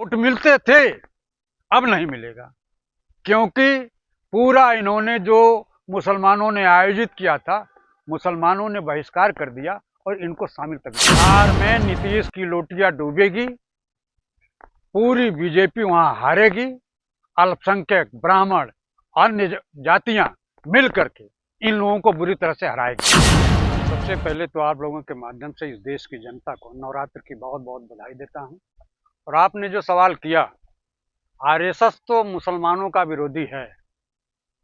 Vote मिलते थे, अब नहीं मिलेगा, क्योंकि पूरा इन्होंने जो मुसलमानों ने आयोजित किया था, मुसलमानों ने बहिष्कार कर दिया और इनको शामिल कर दिया। बिहार में नीतीश की लोटियां डूबेगी, पूरी बीजेपी वहां हारेगी, अल्पसंख्यक, ब्राह्मण, अन्य जातियां मिल करके इन लोगों को बुरी तरह से हराएगी। सबसे पहले तो आप लोगों के माध्यम से इस देश की जनता को नवरात्र की बहुत बहुत बधाई देता हूं। और आपने जो सवाल किया, आरएसएस तो मुसलमानों का विरोधी है,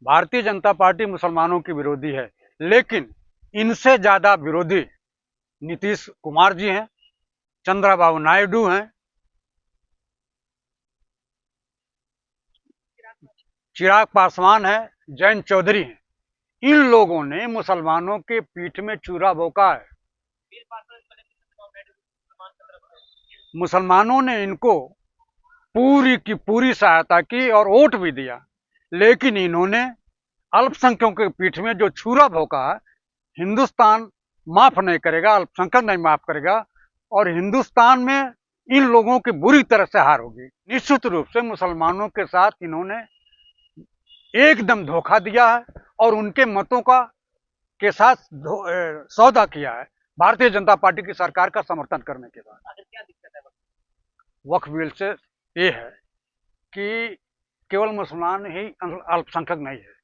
भारतीय जनता पार्टी मुसलमानों की विरोधी है, लेकिन इनसे ज्यादा विरोधी नीतीश कुमार जी हैं, चंद्रबाबू नायडू हैं, चिराग पासवान है, जयंत चौधरी हैं। इन लोगों ने मुसलमानों के पीठ में चूरा भोंका है। मुसलमानों ने इनको पूरी की पूरी सहायता की और वोट भी दिया, लेकिन इन्होंने अल्पसंख्यकों के पीठ में जो छुरा भोंका है, हिंदुस्तान माफ नहीं करेगा, अल्पसंख्यक नहीं माफ करेगा, और हिंदुस्तान में इन लोगों की बुरी तरह से हार होगी। निश्चित रूप से मुसलमानों के साथ इन्होंने एकदम धोखा दिया है और उनके मतों का के साथ सौदा किया है भारतीय जनता पार्टी की सरकार का समर्थन करने के बाद। क्या दिक्कत है वक्फ बिल से? ये है कि केवल मुसलमान ही अल्पसंख्यक नहीं है,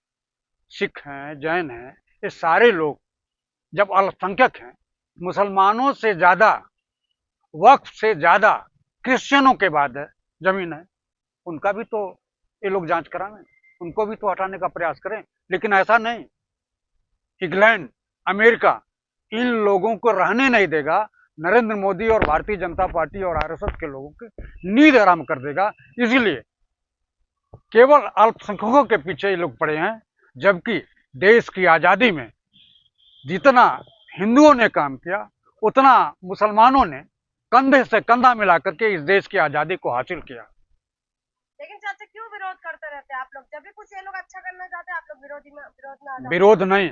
सिख हैं, जैन हैं, ये सारे लोग जब अल्पसंख्यक हैं, मुसलमानों से ज्यादा, वक्फ से ज्यादा क्रिश्चियनों के बाद है जमीन है, उनका भी तो ये लोग जांच कराएं, उनको भी तो हटाने का प्रयास करें, लेकिन ऐसा नहीं। इंग्लैंड, अमेरिका इन लोगों को रहने नहीं देगा। नरेंद्र मोदी और भारतीय जनता पार्टी और आरएसएस के लोगों की नींद हराम कर देगा। इसलिए केवल अल्पसंख्यकों के पीछे ये लोग पड़े हैं, जबकि देश की आजादी में जितना हिंदुओं ने काम किया, उतना मुसलमानों ने कंधे से कंधा मिला करके इस देश की आजादी को हासिल किया। लेकिन चाचा क्यों विरोध करते रहते हैं आप लोग? जब भी कुछ ये लोग अच्छा करना चाहते हैं, आप लोग विरोध में आ जाते हैं। विरोध नहीं,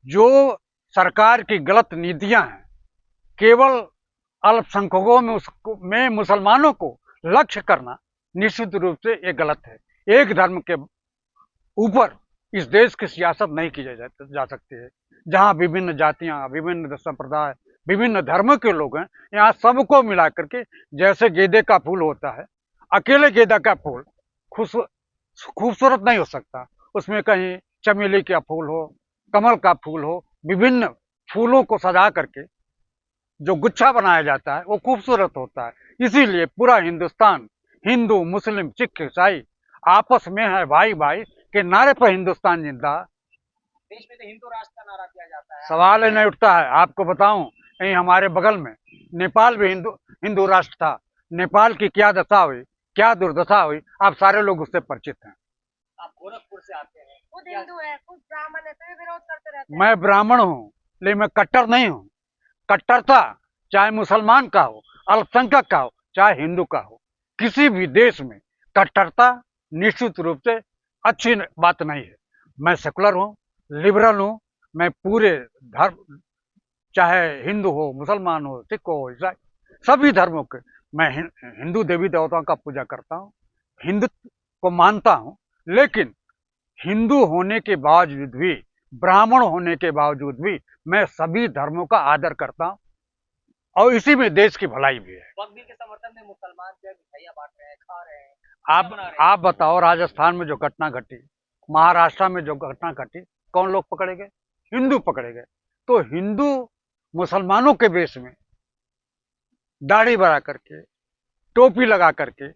जो सरकार की गलत नीतियां हैं, केवल अल्पसंख्यकों में मुसलमानों को लक्ष्य करना निश्चित रूप से ये गलत है। एक धर्म के ऊपर इस देश की सियासत नहीं की जा सकती है। जहां विभिन्न जातियां, विभिन्न संप्रदाय, विभिन्न धर्म के लोग हैं, यहाँ सबको मिला करके, जैसे गेंदे का फूल होता है, अकेले गेंदा का फूल खूबसूरत नहीं हो सकता, उसमें कहीं चमेली का फूल हो, कमल का फूल हो, विभिन्न फूलों को सजा करके जो गुच्छा बनाया जाता है वो खूबसूरत होता है। इसीलिए पूरा हिंदुस्तान, हिंदू, मुस्लिम, सिख, ईसाई आपस में है भाई भाई के नारे पर हिंदुस्तान जिंदा। देश में तो हिंदू राष्ट्र का नारा दिया जाता है, सवाल ही नहीं उठता है। आपको बताऊं, यही हमारे बगल में नेपाल भी हिंदू राष्ट्र था। नेपाल की क्या दशा हुई, क्या दुर्दशा हुई, आप सारे लोग उससे परिचित हैं। आप गोरखपुर से आते हैं, खुद हिंदू है, खुद ब्राह्मण है, तो ये विरोध करते रहते हैं। मैं ब्राह्मण हूं, लेकिन मैं कट्टर नहीं हूं। कट्टरता चाहे मुसलमान का हो, अल्पसंख्यक का हो, चाहे हिंदू का हो, किसी भी देश में कट्टरता निश्चित रूप से अच्छी बात नहीं है। मैं सेकुलर हूं, लिबरल हूं, मैं पूरे धर्म, चाहे हिंदू हो, मुसलमान हो, सिख हो, ईसाई, सभी धर्मों के मैं हिंदू देवी देवताओं का पूजा करता हूं, हिंदुत्व को मानता हूं, लेकिन हिंदू होने के बावजूद भी, ब्राह्मण होने के बावजूद भी मैं सभी धर्मों का आदर करता हूं, और इसी में देश की भलाई भी है। वक्त के समर्थन में मुसलमान जो है मिठाइयां बांट रहे हैं, खा रहे हैं। आप बताओ, राजस्थान में जो घटना घटी, महाराष्ट्र में जो घटना घटी, कौन लोग पकड़े गए? हिंदू पकड़े गए। तो हिंदू मुसलमानों के बेस में दाढ़ी बढ़ा करके, टोपी लगा करके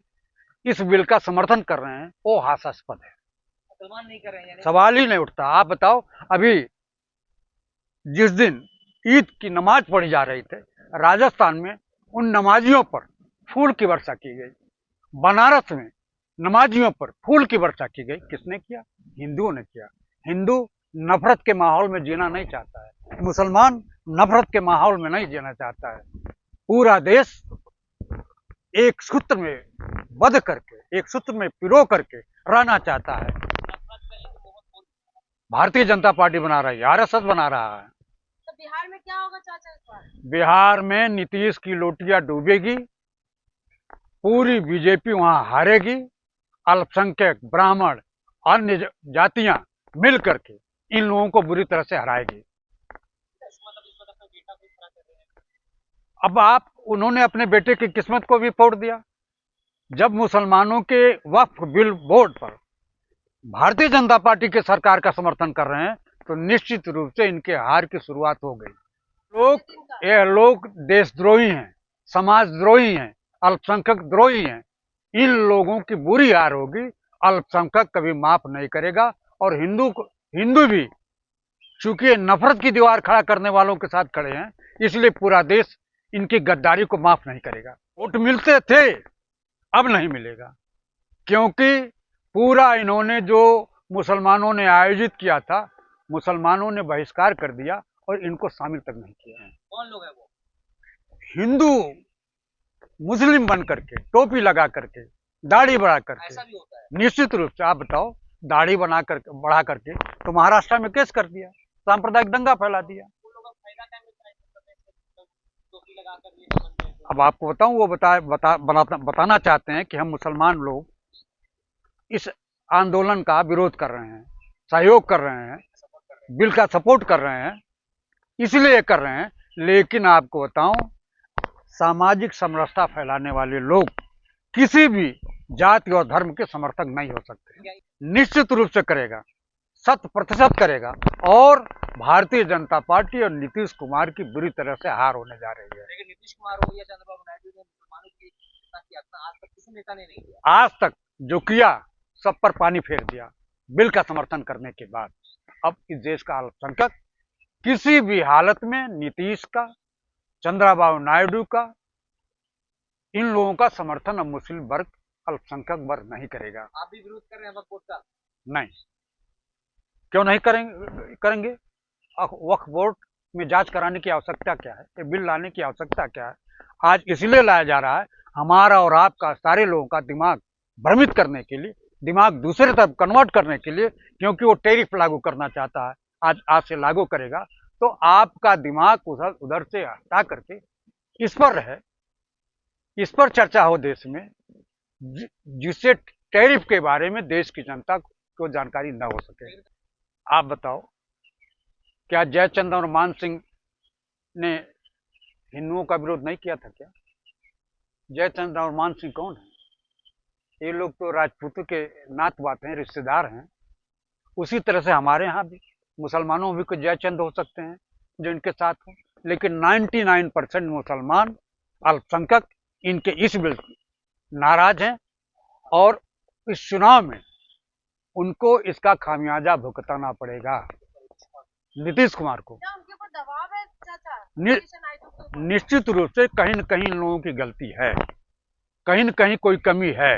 इस बिल का समर्थन कर रहे हैं, वो हास्यास्पद है। मुसलमान नहीं कर रहे हैं, सवाल ही नहीं उठता। आप बताओ, अभी जिस दिन ईद की नमाज पढ़ी जा रही थी, राजस्थान में उन नमाजियों पर फूल की वर्षा की गई। बनारस में नमाजियों पर फूल की वर्षा की गई। किसने किया? हिंदुओं ने किया। हिंदू नफरत के माहौल में जीना नहीं चाहता है, मुसलमान नफरत के माहौल में नहीं जीना चाहता है। पूरा देश एक सूत्र में बंध करके, एक सूत्र में पिरो करके रहना चाहता है। भारतीय जनता पार्टी बना रही है, आरएसएस बना रहा है। तो बिहार में क्या होगा चाचा इस बार? बिहार में नीतीश की लोटियां डूबेगी, पूरी बीजेपी वहां हारेगी। अल्पसंख्यक, ब्राह्मण, अन्य जातियां मिल करके इन लोगों को बुरी तरह से हराएगी। अब उन्होंने अपने बेटे की किस्मत को भी फोड़ दिया। जब मुसलमानों के वक्फ बिल बोर्ड पर भारतीय जनता पार्टी के सरकार का समर्थन कर रहे हैं तो निश्चित रूप से इनके हार की शुरुआत हो गई। ये लोग देशद्रोही हैं, समाजद्रोही हैं, अल्पसंख्यक द्रोही हैं। इन लोगों की बुरी हार होगी। अल्पसंख्यक कभी माफ नहीं करेगा और हिंदू भी चूंकि नफरत की दीवार खड़ा करने वालों के साथ खड़े हैं, इसलिए पूरा देश इनकी गद्दारी को माफ नहीं करेगा। वोट मिलते थे, अब नहीं मिलेगा, क्योंकि पूरा इन्होंने जो मुसलमानों ने आयोजित किया था, मुसलमानों ने बहिष्कार कर दिया और इनको शामिल तक नहीं किया है। कौन लोग हैं वो? हिंदू मुस्लिम बन करके, टोपी लगा करके, दाढ़ी बढ़ा करके। ऐसा भी होता है? निश्चित रूप से। आप बताओ, दाढ़ी बढ़ा करके तो महाराष्ट्र में केस कर दिया, सांप्रदायिक दंगा फैला दिया। अब आपको बताऊं, वो बताना चाहते हैं कि हम मुसलमान लोग इस आंदोलन का विरोध कर रहे हैं, सहयोग कर रहे हैं, बिल का सपोर्ट कर रहे हैं, इसलिए कर रहे हैं। लेकिन आपको बताऊं, सामाजिक समरसता फैलाने वाले लोग किसी भी जाति और धर्म के समर्थक नहीं हो सकते। निश्चित रूप से करेगा, 100% करेगा। और भारतीय जनता पार्टी और नीतीश कुमार की बुरी तरह से हार होने जा रही है। लेकिन नीतीश कुमार हो या चंद्रबाबू नायडू ने मुसलमानों की एकता की यातना आज तक किसी नेता ने नहीं किया। आज तक जो किया सब पर पानी फेर दिया बिल का समर्थन करने के बाद। अब इस देश का अल्पसंख्यक किसी भी हालत में नीतीश का, चंद्रबाबू नायडू का, इन लोगों का समर्थन अब मुस्लिम वर्ग, अल्पसंख्यक वर्ग नहीं करेगा। आप भी विरोध कर रहे हैं वक्फ बोर्ड का? नहीं, क्यों नहीं करेंगे? वक्फ बोर्ड में जांच कराने की आवश्यकता क्या है? ये बिल लाने की आवश्यकता क्या है? आज इसलिए लाया जा रहा है, हमारा और आपका, सारे लोगों का दिमाग भ्रमित करने के लिए, दिमाग दूसरे तरफ कन्वर्ट करने के लिए, क्योंकि वो टैरिफ लागू करना चाहता है। आज से लागू करेगा तो आपका दिमाग उधर से हटा करके इस पर रहे, इस पर चर्चा हो देश में, जिससे टैरिफ के बारे में देश की जनता को जानकारी न हो सके। आप बताओ, क्या जयचंद और मान सिंह ने हिंदुओं का विरोध नहीं किया था क्या? जयचंद और मान सिंह कौन है? ये लोग तो राजपूतों के नात बात हैं, रिश्तेदार हैं। उसी तरह से हमारे यहाँ भी मुसलमानों भी कोई जयचंद हो सकते हैं जो इनके साथ हो, लेकिन 99% मुसलमान अल्पसंख्यक इनके इस बिल नाराज हैं और इस चुनाव में उनको इसका खामियाजा भुगतना पड़ेगा, नीतीश कुमार को। क्या उनके ऊपर दबाव है चाचा? निश्चित रूप से कहीं न कहीं इन लोगों की गलती है, कहीं न कहीं कोई कमी है।